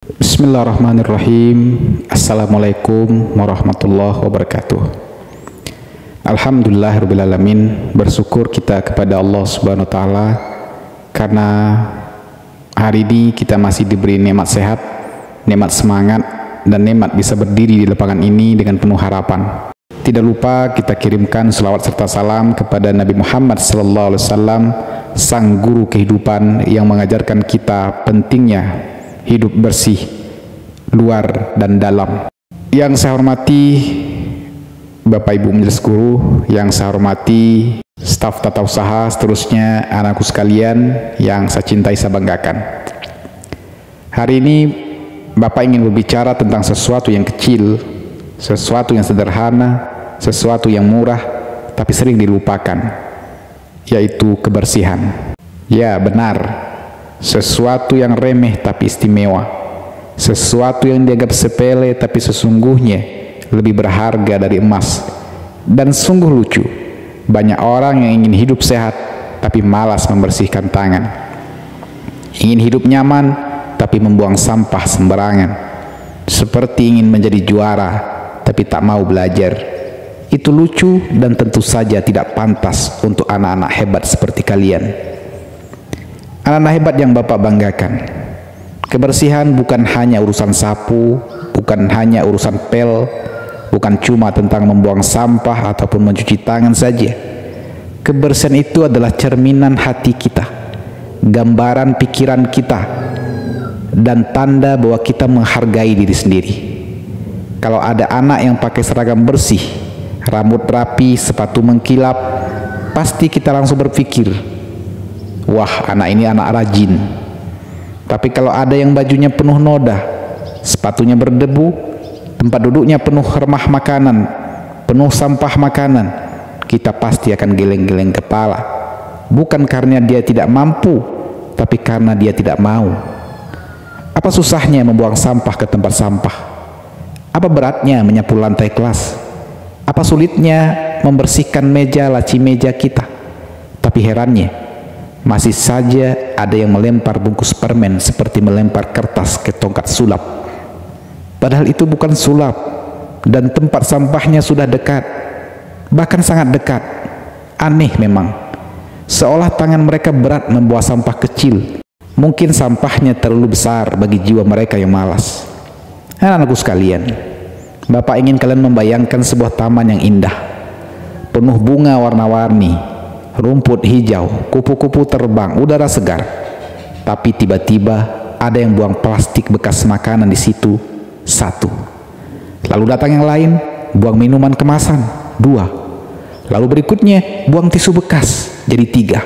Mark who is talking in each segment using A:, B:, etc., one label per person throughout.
A: Bismillahirrahmanirrahim. Assalamualaikum warahmatullahi wabarakatuh. Alhamdulillahirrabbilalamin. Bersyukur kita kepada Allah subhanahu wa ta'ala karena hari ini kita masih diberi nikmat sehat, nikmat semangat, dan nikmat bisa berdiri di lapangan ini dengan penuh harapan. Tidak lupa kita kirimkan selawat serta salam kepada Nabi Muhammad SAW, sang guru kehidupan yang mengajarkan kita pentingnya hidup bersih luar dan dalam. Yang saya hormati Bapak Ibu Majelis Guru, yang saya hormati staf tata usaha, seterusnya anakku sekalian yang saya cintai, saya banggakan. Hari ini Bapak ingin berbicara tentang sesuatu yang kecil, sesuatu yang sederhana, sesuatu yang murah tapi sering dilupakan, yaitu kebersihan. Ya benar, sesuatu yang remeh tapi istimewa, sesuatu yang dianggap sepele tapi sesungguhnya lebih berharga dari emas. Dan sungguh lucu, banyak orang yang ingin hidup sehat tapi malas membersihkan tangan, ingin hidup nyaman tapi membuang sampah sembarangan, seperti ingin menjadi juara tapi tak mau belajar. Itu lucu dan tentu saja tidak pantas untuk anak-anak hebat seperti kalian. Anak-anak hebat yang Bapak banggakan. Kebersihan bukan hanya urusan sapu, bukan hanya urusan pel, bukan cuma tentang membuang sampah ataupun mencuci tangan saja. Kebersihan itu adalah cerminan hati kita, gambaran pikiran kita, dan tanda bahwa kita menghargai diri sendiri. Kalau ada anak yang pakai seragam bersih, rambut rapi, sepatu mengkilap, pasti kita langsung berpikir, wah, anak ini anak rajin. Tapi kalau ada yang bajunya penuh noda, sepatunya berdebu, tempat duduknya penuh remah makanan, penuh sampah makanan, kita pasti akan geleng-geleng kepala. Bukan karena dia tidak mampu, tapi karena dia tidak mau. Apa susahnya membuang sampah ke tempat sampah? Apa beratnya menyapu lantai kelas? Apa sulitnya membersihkan meja laci meja kita? Tapi herannya, masih saja ada yang melempar bungkus permen seperti melempar kertas ke tongkat sulap. Padahal itu bukan sulap, dan tempat sampahnya sudah dekat, bahkan sangat dekat. Aneh memang, seolah tangan mereka berat membawa sampah kecil. Mungkin sampahnya terlalu besar bagi jiwa mereka yang malas. Anak-anakku sekalian, Bapak ingin kalian membayangkan sebuah taman yang indah, penuh bunga warna-warni, rumput hijau, kupu-kupu terbang, udara segar. Tapi tiba-tiba ada yang buang plastik bekas makanan di situ, satu. Lalu datang yang lain, buang minuman kemasan, dua. Lalu berikutnya buang tisu bekas, jadi tiga.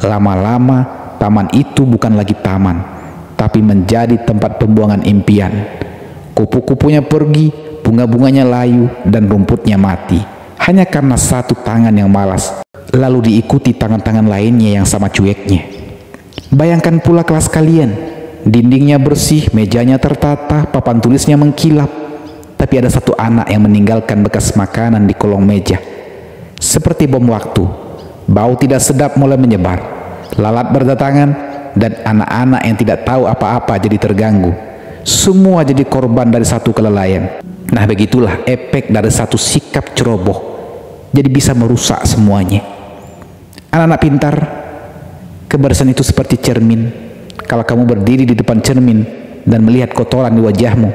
A: Lama-lama taman itu bukan lagi taman, tapi menjadi tempat pembuangan impian. Kupu-kupunya pergi, bunga-bunganya layu, dan rumputnya mati, hanya karena satu tangan yang malas, lalu diikuti tangan-tangan lainnya yang sama cueknya. Bayangkan pula kelas kalian, dindingnya bersih, mejanya tertata, papan tulisnya mengkilap, tapi ada satu anak yang meninggalkan bekas makanan di kolong meja. Seperti bom waktu, bau tidak sedap mulai menyebar, lalat berdatangan, dan anak-anak yang tidak tahu apa-apa jadi terganggu. Semua jadi korban dari satu kelalaian. Nah, begitulah efek dari satu sikap ceroboh, jadi bisa merusak semuanya. Anak-anak pintar, kebersihan itu seperti cermin. Kalau kamu berdiri di depan cermin dan melihat kotoran di wajahmu,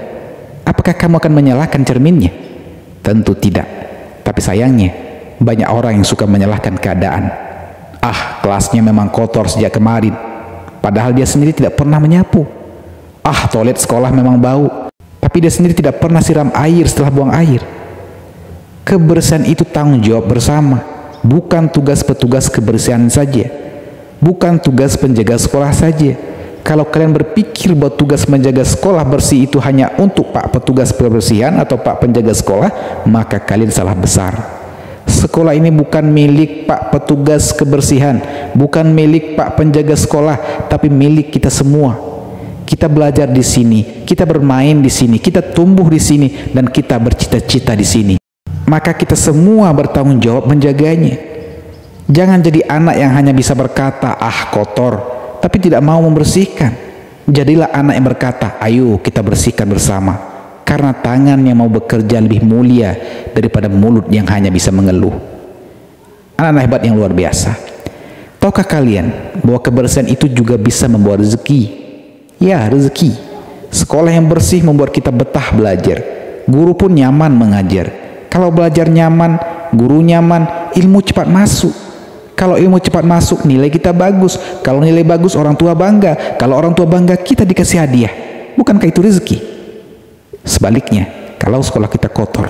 A: apakah kamu akan menyalahkan cerminnya? Tentu tidak. Tapi sayangnya, banyak orang yang suka menyalahkan keadaan. Ah, kelasnya memang kotor sejak kemarin, padahal dia sendiri tidak pernah menyapu. Ah, toilet sekolah memang bau, tapi dia sendiri tidak pernah siram air setelah buang air. Kebersihan itu tanggung jawab bersama, bukan tugas petugas kebersihan saja, bukan tugas penjaga sekolah saja. Kalau kalian berpikir bahwa tugas menjaga sekolah bersih itu hanya untuk Pak Petugas Kebersihan atau Pak Penjaga Sekolah, maka kalian salah besar. Sekolah ini bukan milik Pak Petugas Kebersihan, bukan milik Pak Penjaga Sekolah, tapi milik kita semua. Kita belajar di sini, kita bermain di sini, kita tumbuh di sini, dan kita bercita-cita di sini. Maka kita semua bertanggung jawab menjaganya. Jangan jadi anak yang hanya bisa berkata, ah kotor, tapi tidak mau membersihkan. Jadilah anak yang berkata, ayo kita bersihkan bersama, karena tangan yang mau bekerja lebih mulia daripada mulut yang hanya bisa mengeluh. Anak-anak hebat yang luar biasa. Tahukah kalian bahwa kebersihan itu juga bisa membawa rezeki? Ya, rezeki. Sekolah yang bersih membuat kita betah belajar. Guru pun nyaman mengajar. Kalau belajar nyaman, guru nyaman, ilmu cepat masuk. Kalau ilmu cepat masuk, nilai kita bagus. Kalau nilai bagus, orang tua bangga. Kalau orang tua bangga, kita dikasih hadiah. Bukankah itu rezeki? Sebaliknya, kalau sekolah kita kotor,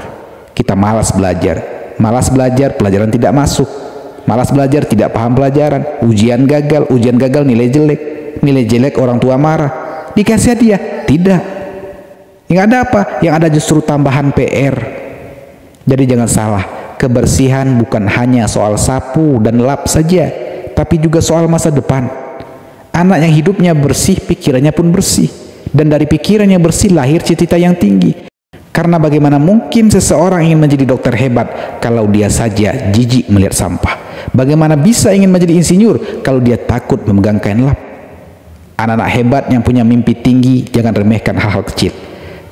A: kita malas belajar. Malas belajar, pelajaran tidak masuk. Malas belajar, tidak paham pelajaran. Ujian gagal nilai jelek. Nilai jelek, orang tua marah. Dikasih hadiah? Tidak. Yang ada apa? Yang ada justru tambahan PR. Jadi jangan salah. Kebersihan bukan hanya soal sapu dan lap saja, tapi juga soal masa depan. Anak yang hidupnya bersih, pikirannya pun bersih. Dan dari pikirannya bersih lahir cita-cita yang tinggi. Karena bagaimana mungkin seseorang ingin menjadi dokter hebat kalau dia saja jijik melihat sampah? Bagaimana bisa ingin menjadi insinyur kalau dia takut memegang kain lap? Anak-anak hebat yang punya mimpi tinggi, jangan remehkan hal-hal kecil.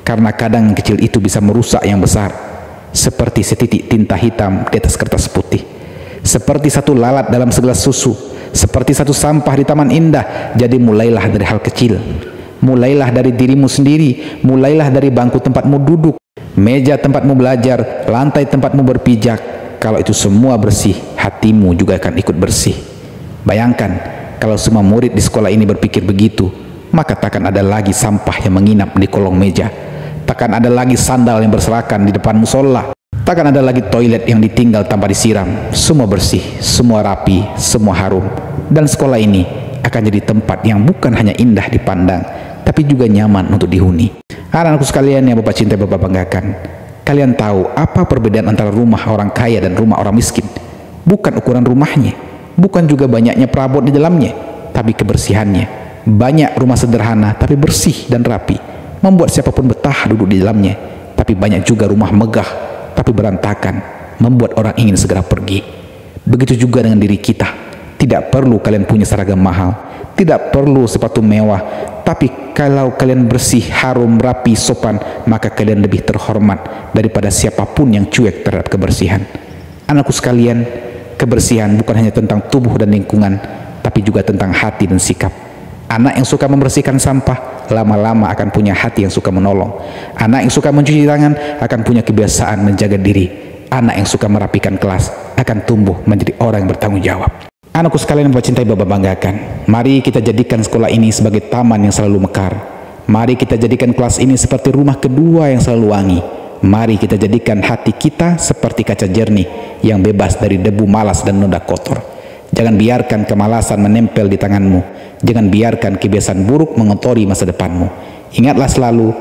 A: Karena kadang yang kecil itu bisa merusak yang besar. Seperti setitik tinta hitam di atas kertas putih, seperti satu lalat dalam segelas susu, seperti satu sampah di taman indah. Jadi mulailah dari hal kecil, mulailah dari dirimu sendiri, mulailah dari bangku tempatmu duduk, meja tempatmu belajar, lantai tempatmu berpijak. Kalau itu semua bersih, hatimu juga akan ikut bersih. Bayangkan kalau semua murid di sekolah ini berpikir begitu, maka takkan ada lagi sampah yang menginap di kolong meja. Takkan ada lagi sandal yang berserakan di depan musola. Takkan ada lagi toilet yang ditinggal tanpa disiram. Semua bersih, semua rapi, semua harum. Dan sekolah ini akan jadi tempat yang bukan hanya indah dipandang, tapi juga nyaman untuk dihuni. Anak-anakku sekalian yang Bapak cintai, Bapak banggakan, kalian tahu apa perbedaan antara rumah orang kaya dan rumah orang miskin? Bukan ukuran rumahnya, bukan juga banyaknya perabot di dalamnya, tapi kebersihannya. Banyak rumah sederhana tapi bersih dan rapi, membuat siapapun betah duduk di dalamnya. Tapi banyak juga rumah megah tapi berantakan, membuat orang ingin segera pergi. Begitu juga dengan diri kita. Tidak perlu kalian punya seragam mahal, tidak perlu sepatu mewah, tapi kalau kalian bersih, harum, rapi, sopan, maka kalian lebih terhormat daripada siapapun yang cuek terhadap kebersihan. Anakku sekalian, kebersihan bukan hanya tentang tubuh dan lingkungan, tapi juga tentang hati dan sikap. Anak yang suka membersihkan sampah, lama-lama akan punya hati yang suka menolong. Anak yang suka mencuci tangan akan punya kebiasaan menjaga diri. Anak yang suka merapikan kelas akan tumbuh menjadi orang yang bertanggung jawab. Anakku sekalian yang Bapak cintai, Bapak banggakan, mari kita jadikan sekolah ini sebagai taman yang selalu mekar. Mari kita jadikan kelas ini seperti rumah kedua yang selalu wangi. Mari kita jadikan hati kita seperti kaca jernih yang bebas dari debu malas dan noda kotor. Jangan biarkan kemalasan menempel di tanganmu. Jangan biarkan kebiasaan buruk mengotori masa depanmu. Ingatlah selalu,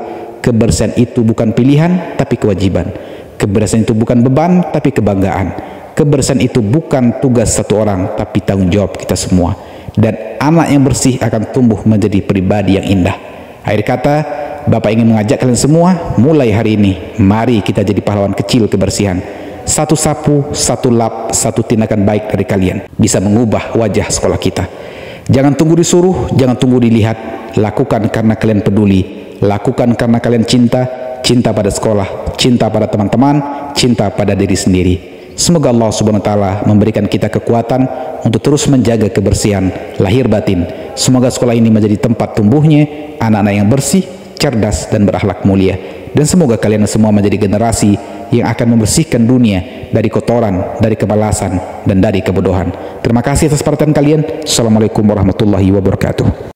A: kebersihan itu bukan pilihan tapi kewajiban. Kebersihan itu bukan beban tapi kebanggaan. Kebersihan itu bukan tugas satu orang tapi tanggung jawab kita semua. Dan anak yang bersih akan tumbuh menjadi pribadi yang indah. Akhir kata, Bapak ingin mengajak kalian semua, mulai hari ini, mari kita jadi pahlawan kecil kebersihan. Satu sapu, satu lap, satu tindakan baik dari kalian bisa mengubah wajah sekolah kita. Jangan tunggu disuruh, jangan tunggu dilihat. Lakukan karena kalian peduli. Lakukan karena kalian cinta. Cinta pada sekolah, cinta pada teman-teman, cinta pada diri sendiri. Semoga Allah Subhanahu wa Ta'ala memberikan kita kekuatan untuk terus menjaga kebersihan lahir batin. Semoga sekolah ini menjadi tempat tumbuhnya anak-anak yang bersih, cerdas, dan berakhlak mulia. Dan semoga kalian semua menjadi generasi yang akan membersihkan dunia dari kotoran, dari kemalasan, dan dari kebodohan. Terima kasih atas perhatian kalian. Assalamualaikum warahmatullahi wabarakatuh.